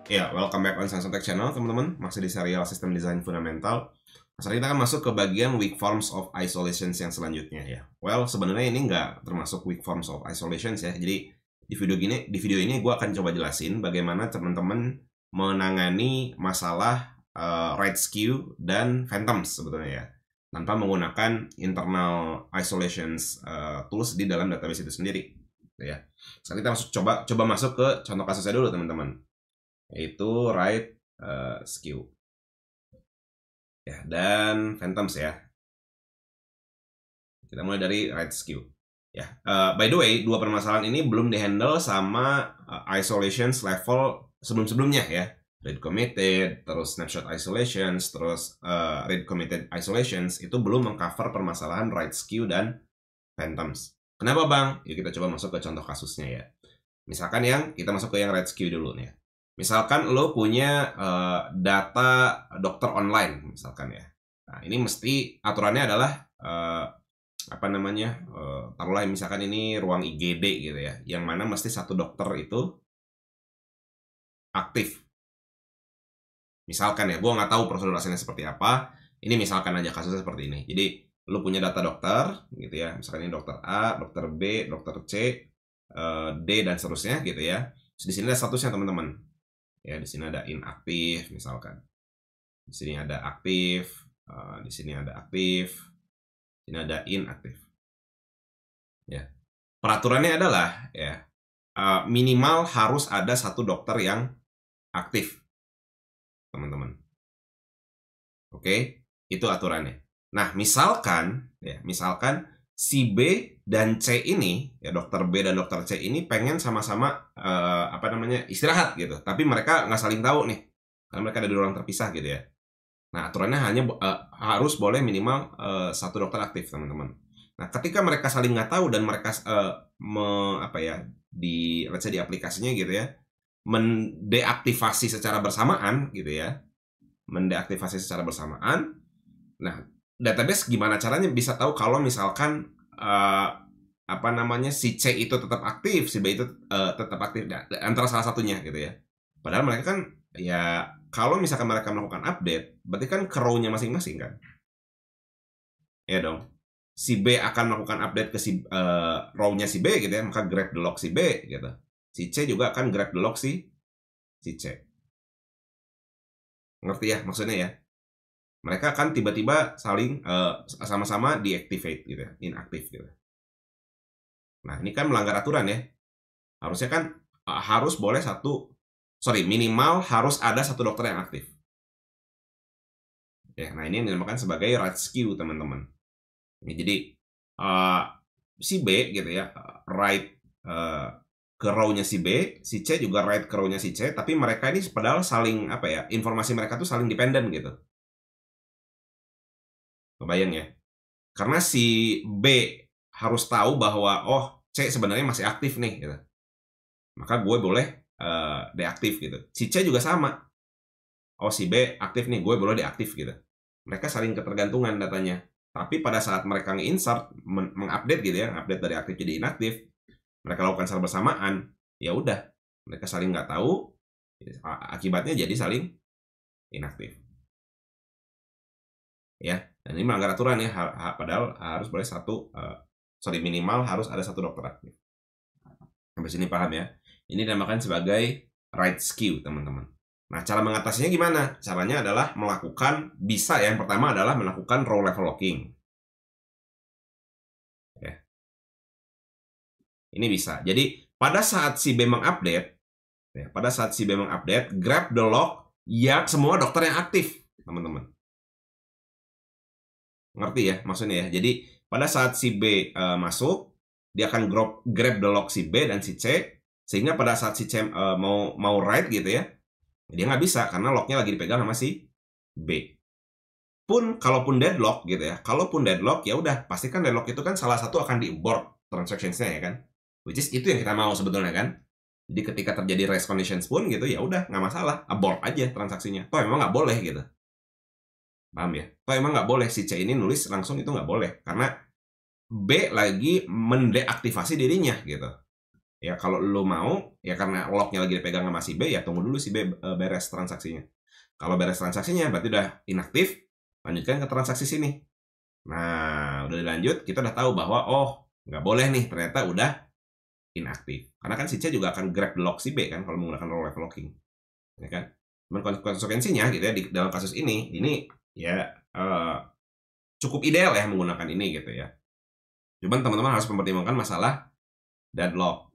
Ya, welcome back on Science Tech Channel, teman-teman. Masih di serial Sistem Desain Fundamental. Sekarang kita akan masuk ke bagian weak forms of isolations yang selanjutnya ya. Well, sebenarnya ini nggak termasuk weak forms of isolations ya. Jadi di video ini gue akan coba jelasin bagaimana teman-teman menangani masalah right skew dan phantoms sebetulnya ya, tanpa menggunakan internal isolations tools di dalam database itu sendiri ya. Sekarang kita coba masuk ke contoh kasusnya dulu, teman-teman, yaitu right skew ya, dan phantoms ya. Kita mulai dari right skew ya. By the way, dua permasalahan ini belum dihandle sama isolations level sebelum-sebelumnya ya. Read committed, terus snapshot isolations, terus read committed isolations itu belum mengcover permasalahan right skew dan phantoms. Kenapa, Bang? Yuk kita coba masuk ke contoh kasusnya ya. Misalkan kita masuk ke yang right skew dulu nih ya. Misalkan lo punya data dokter online, misalkan ya. Nah, ini mesti aturannya adalah taruhlah misalkan ini ruang IGD gitu ya, yang mana mesti satu dokter itu aktif. Misalkan ya, gue nggak tahu prosedur aslinya seperti apa. Ini misalkan aja kasusnya seperti ini. Jadi lo punya data dokter gitu ya, misalkan ini dokter A, dokter B, dokter C, D dan seterusnya gitu ya. Terus di sini ada statusnya, teman-teman. Ya, di sini ada inaktif misalkan. Di sini ada aktif, di sini ada aktif, di sini ada inaktif. Ya. Peraturannya adalah ya, minimal harus ada satu dokter yang aktif, teman-teman. Oke, itu aturannya. Nah, misalkan si B dan C ini, ya dokter B dan dokter C ini pengen sama-sama istirahat gitu, tapi mereka nggak saling tahu nih, karena mereka ada di ruang terpisah gitu ya. Nah, aturannya hanya harus boleh minimal satu dokter aktif, teman-teman. Nah, ketika mereka saling nggak tahu dan mereka let's say di aplikasinya gitu ya, mendeaktivasi secara bersamaan gitu ya, nah, database gimana caranya bisa tahu kalau misalkan si C itu tetap aktif, si B itu tetap aktif antara salah satunya gitu ya. Padahal mereka kan ya, kalau misalkan mereka melakukan update, berarti kan ke row-nya masing-masing kan. Ya dong. Si B akan melakukan update ke si row-nya si B gitu ya, maka grab the log si B gitu. Si C juga akan grab the log si C. Ngerti ya maksudnya ya? Mereka akan tiba-tiba saling sama-sama deactivate gitu ya, inaktif gitu. Nah, ini kan melanggar aturan ya. Harusnya kan minimal harus ada satu dokter yang aktif. Ya, nah ini yang dinamakan sebagai right skew, teman-teman. Jadi si B gitu ya, right ke row-nya si B, si C juga right ke row-nya si C, tapi mereka ini padahal saling informasi mereka tuh saling dependen gitu. Kebayang ya? Karena si B harus tahu bahwa C sebenarnya masih aktif nih gitu. Maka gue boleh deaktif gitu. Si C juga sama. Si B aktif nih, gue boleh deaktif gitu. Mereka saling ketergantungan datanya. Tapi pada saat mereka nge-insert, mengupdate gitu ya, update dari aktif jadi inaktif, mereka lakukan secara bersamaan, ya udah, mereka saling nggak tahu, akibatnya jadi saling inaktif. Ya, dan ini melanggar aturan ya, padahal harus boleh minimal harus ada satu dokter aktif. Sampai sini paham ya? Ini dinamakan sebagai right skew, teman-teman. Nah, cara mengatasinya gimana? Caranya adalah yang pertama adalah melakukan row level locking. Ya. Ini bisa. Jadi, pada saat si B mengupdate, grab the log yang semua dokter yang aktif, teman-teman. Ngerti ya maksudnya ya? Jadi, pada saat si B masuk, dia akan grab the log si B dan si C, sehingga pada saat si C mau write gitu ya, dia nggak bisa karena lognya lagi dipegang sama si B. Kalaupun deadlock gitu ya, ya udah, pastikan deadlock itu kan salah satu akan di-abort transactions-nya ya kan, which is itu yang kita mau sebetulnya kan. Jadi ketika terjadi race conditions pun gitu, ya udah nggak masalah, abort aja transaksinya. Toh emang nggak boleh gitu, paham ya? Toh emang nggak boleh si C ini nulis langsung, itu nggak boleh karena B lagi mendeaktivasi dirinya gitu. Ya kalau lu mau, ya karena locknya lagi dipegang sama si B, ya tunggu dulu si B beres transaksinya. Kalau beres transaksinya berarti udah inaktif, lanjutkan ke transaksi sini. Nah, udah dilanjut, kita udah tahu bahwa oh nggak boleh nih, ternyata udah inaktif. Karena kan si C juga akan grab the lock si B kan kalau menggunakan role level locking, ya kan? Cuman konsekuensinya gitu ya di dalam kasus ini ya cukup ideal ya menggunakan ini gitu ya. Cuman teman-teman harus mempertimbangkan masalah deadlock.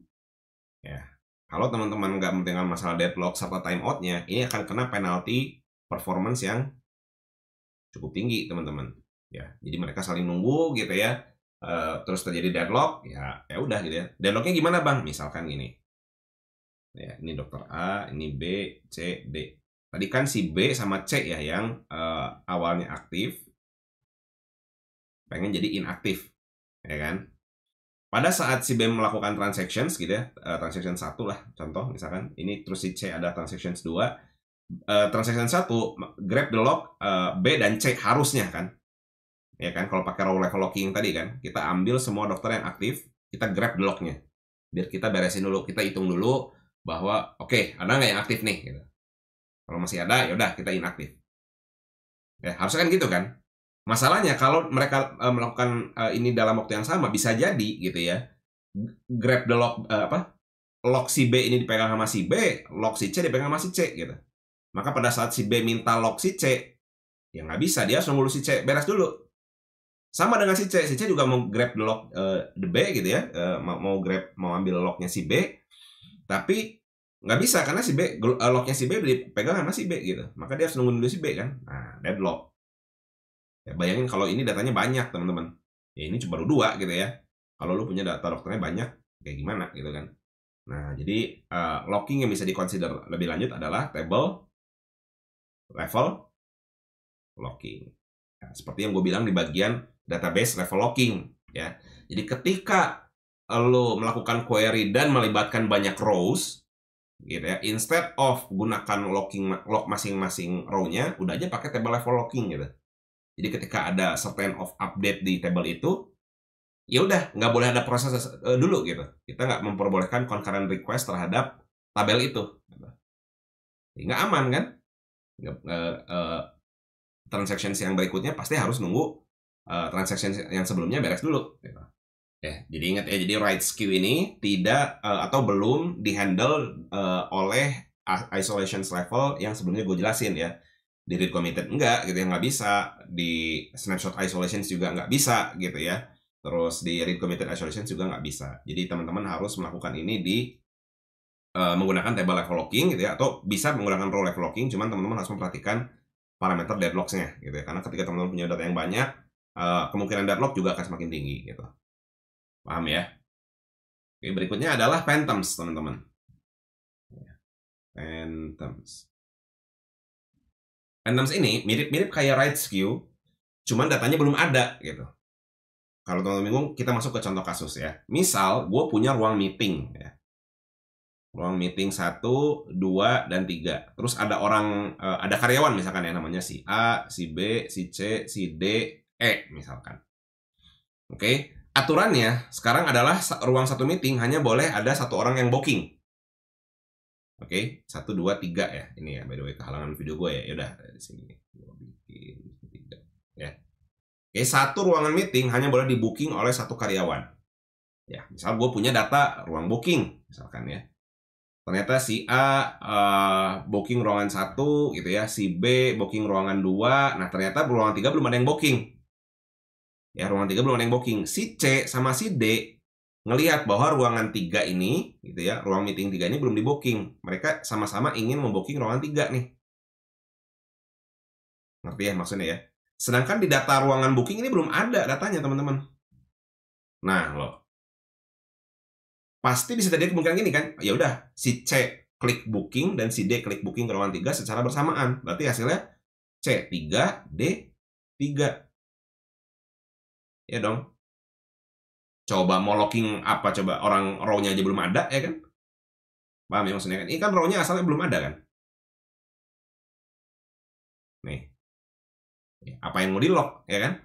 Ya, kalau teman-teman nggak mempertimbangkan masalah deadlock serta timeoutnya, ini akan kena penalti performance yang cukup tinggi teman-teman. Ya, jadi mereka saling nunggu gitu ya. Terus terjadi deadlock, ya udah gitu ya. Deadlocknya gimana bang? Misalkan gini, ya ini dokter A, ini B, C, D. Tadi kan si B sama C ya yang awalnya aktif, pengen jadi inaktif, ya kan? Pada saat si B melakukan transactions gitu ya, transaction 1 lah contoh misalkan, ini terus si C ada transactions 2, transaction 1 grab the lock B dan C harusnya kan, ya kan, kalau pakai row level locking tadi kan, kita ambil semua dokter yang aktif, kita grab the locknya, biar kita beresin dulu, kita hitung dulu bahwa oke, ada nggak yang aktif nih, gitu. Kalau masih ada, yaudah kita inaktif. Ya, harusnya kan gitu kan. Masalahnya kalau mereka melakukan ini dalam waktu yang sama, bisa jadi gitu ya, grab the lock lock si B ini dipegang sama si B, lock si C dipegang sama si C gitu. Maka pada saat si B minta lock si C, ya nggak bisa, dia harus nunggu si C beres dulu. Sama dengan si C juga mau grab the lock the B gitu ya, mau ambil locknya si B, tapi nggak bisa karena si B locknya si B udah dipegang sama si B gitu. Maka dia harus nunggu dulu si B kan. Nah, deadlock. Ya, bayangin kalau ini datanya banyak teman-teman. Ya ini cuma baru 2 gitu ya. Kalau lu punya data dokternya banyak, kayak gimana gitu kan. Nah, jadi locking yang bisa dikonsider lebih lanjut adalah table level locking. Nah, seperti yang gue bilang di bagian database level locking ya. Jadi ketika lo melakukan query dan melibatkan banyak rows gitu ya, instead of gunakan lock masing-masing row-nya, udah aja pakai table level locking gitu. Jadi ketika ada certain of update di table itu, ya udah nggak boleh ada proses dulu gitu. Kita nggak memperbolehkan concurrent request terhadap tabel itu. Nggak aman kan? Transactions yang berikutnya pasti harus nunggu transactions yang sebelumnya beres dulu. Gitu. Ya, jadi ingat ya, jadi write queue ini tidak atau belum dihandle oleh isolation level yang sebelumnya gue jelasin ya. Di read committed enggak gitu ya, nggak bisa. Di snapshot isolations juga nggak bisa gitu ya. Terus di read committed isolations juga nggak bisa. Jadi teman-teman harus melakukan ini di menggunakan table level locking gitu ya, atau bisa menggunakan row level locking, cuman teman-teman harus memperhatikan parameter deadlocks-nya gitu ya, karena ketika teman-teman punya data yang banyak, kemungkinan deadlock juga akan semakin tinggi gitu. Paham ya? Oke, berikutnya adalah phantoms teman-teman. Phantoms ini mirip-mirip kayak write queue, cuman datanya belum ada gitu. Kalau teman-teman bingung, kita masuk ke contoh kasus ya. Misal, gue punya ruang meeting ya. Ruang meeting 1, 2, dan 3. Terus ada orang, ada karyawan misalkan ya, namanya si A, si B, si C, si D, E misalkan. Oke, aturannya sekarang adalah ruang satu meeting hanya boleh ada satu orang yang booking. Oke, 1, 2, 3 ya. Ini ya, by the way, kehalangan video gue ya. Yaudah, di sini. Gue bikin 3. Ya. Oke, satu ruangan meeting hanya boleh di booking oleh satu karyawan. Ya, misal gue punya data ruang booking, misalkan ya. Ternyata si A booking ruangan 1 gitu ya, si B booking ruangan 2, nah ternyata ruangan 3 belum ada yang booking. Ya, ruangan 3 belum ada yang booking. Si C sama si D ngelihat bahwa ruangan 3 ini gitu ya, ruang meeting 3 ini belum di booking. Mereka sama-sama ingin membooking ruangan 3 nih. Ngerti ya maksudnya ya? Sedangkan di data ruangan booking ini belum ada datanya, teman-teman. Nah, loh. Pasti bisa terjadi kemungkinan gini kan, ya udah si C klik booking dan si D klik booking ke ruangan 3 secara bersamaan. Berarti hasilnya C 3, D 3. Ya dong. Coba mau locking apa coba, orang row-nya aja belum ada ya kan? Paham ya maksudnya kan? Ini kan row-nya asalnya belum ada kan? Nih. Apa yang mau di lock ya kan?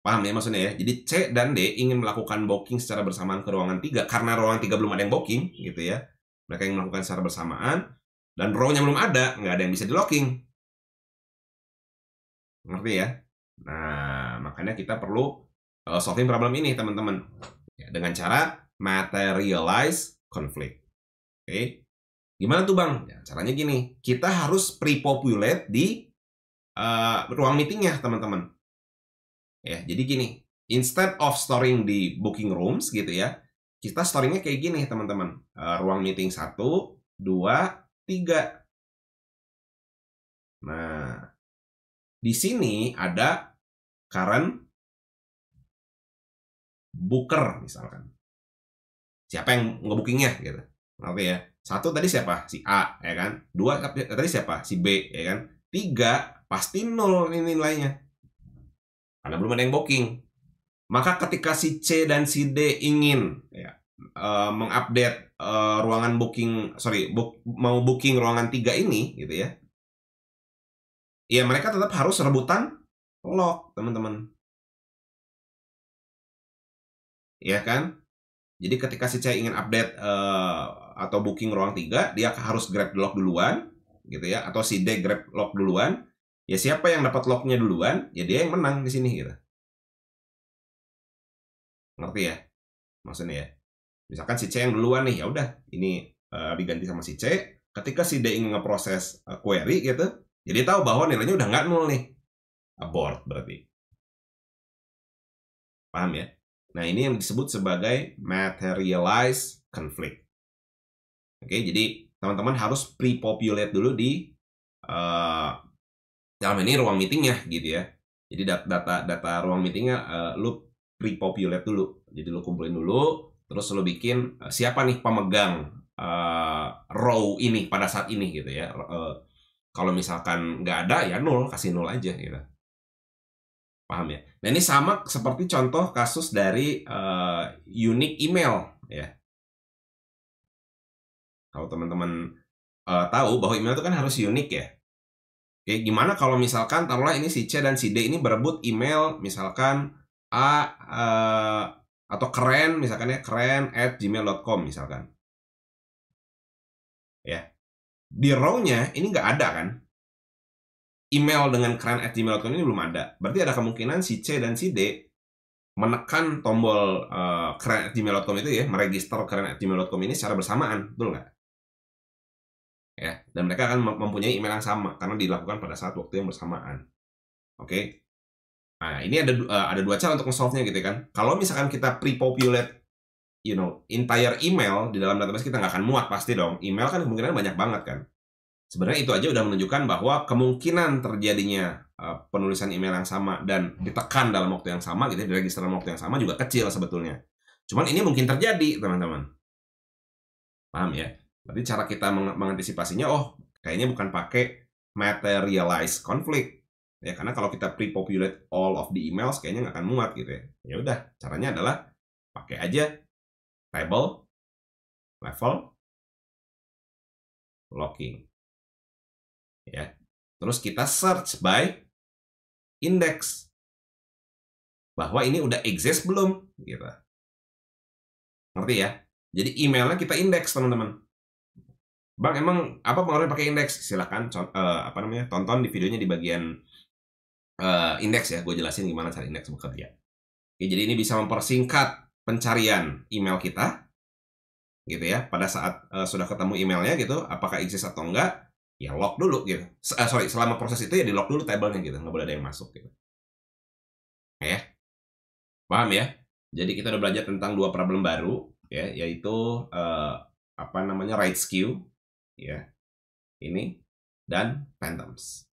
Paham ya maksudnya ya? Jadi C dan D ingin melakukan booking secara bersamaan ke ruangan 3 karena ruangan 3 belum ada yang booking gitu ya. Mereka ingin melakukan secara bersamaan dan row-nya belum ada, nggak ada yang bisa di-locking. Ngerti ya? Nah, makanya kita perlu solving problem ini teman-teman. Ya, dengan cara materialize conflict. Oke. Gimana tuh Bang? Ya, caranya gini, kita harus pre-populate di ruang meetingnya teman-teman. Ya, jadi gini, instead of storing di booking rooms gitu ya, kita storingnya kayak gini teman-teman. Ruang meeting 1, 2, 3. Nah, di sini ada current booker misalkan. Siapa yang nge-bookingnya gitu. Oke ya. 1 tadi siapa? Si A, ya kan? 2 tadi siapa? Si B, ya kan? 3 pasti 0 ini nilainya. Karena belum ada yang booking. Maka ketika si C dan si D ingin ya, mengupdate ruangan booking, mau booking ruangan 3 ini gitu ya. Ya mereka tetap harus rebutan lock, teman-teman. Ya kan? Jadi ketika si C ingin update atau booking ruang 3, dia harus grab lock duluan gitu ya, atau si D grab lock duluan. Ya siapa yang dapat locknya duluan, ya dia yang menang di sini gitu. Ngerti ya? Maksudnya ya. Misalkan si C yang duluan nih, ya udah ini diganti sama si C. Ketika si D ingin ngeproses query gitu, jadi tahu bahwa nilainya udah nggak nol nih, abort berarti. Paham ya? Nah ini yang disebut sebagai materialize conflict. Oke, jadi teman-teman harus pre-populate dulu di dalam ini ruang meetingnya gitu ya. Jadi data ruang meetingnya lu pre-populate dulu. Jadi lu kumpulin dulu, terus lu bikin siapa nih pemegang row ini pada saat ini gitu ya. Kalau misalkan nggak ada ya nol, kasih nol aja gitu. Paham ya? Nah ini sama seperti contoh kasus dari unique email ya. Kalau teman-teman tahu bahwa email itu kan harus unik ya. Oke, gimana kalau misalkan taruhlah ini si C dan si D ini berebut email misalkan A atau keren misalkan ya keren@gmail.com misalkan. Ya. Di row-nya ini nggak ada kan? Email dengan keren@gmail.com ini belum ada. Berarti ada kemungkinan si C dan si D menekan tombol keren@gmail.com itu ya, meregister keren@gmail.com ini secara bersamaan, betul nggak? Ya, dan mereka akan mempunyai email yang sama karena dilakukan pada saat waktu yang bersamaan. Oke. Nah, ini ada dua cara untuk nge-solve-nya gitu kan. Kalau misalkan kita pre-populate entire email di dalam database kita nggak akan muat pasti dong. Email kan kemungkinan banyak banget kan. Sebenarnya itu aja udah menunjukkan bahwa kemungkinan terjadinya penulisan email yang sama dan ditekan dalam waktu yang sama gitu, diregister dalam waktu yang sama juga kecil sebetulnya. Cuman ini mungkin terjadi, teman-teman. Paham ya? Berarti cara kita mengantisipasinya, kayaknya bukan pakai materialize conflict. Ya, karena kalau kita pre-populate all of the emails, kayaknya nggak akan muat gitu ya. Ya udah, caranya adalah pakai aja table, level, locking. Ya. Terus kita search by index. Bahwa ini udah exist belum? Gitu. Ngerti ya? Jadi emailnya kita indeks, teman-teman. Bang, emang apa pengaruhnya pakai indeks? Silahkan tonton di videonya di bagian indeks ya. Gue jelasin gimana cara indeks bekerja. Oke, jadi ini bisa mempersingkat pencarian email kita, gitu ya. Pada saat sudah ketemu emailnya gitu, apakah exist atau enggak, ya lock dulu gitu. Selama proses itu ya di lock dulu tabelnya gitu, nggak boleh ada yang masuk gitu. Ya, paham ya? Jadi kita udah belajar tentang dua problem baru, ya, yaitu right skew, ya, ini dan phantoms.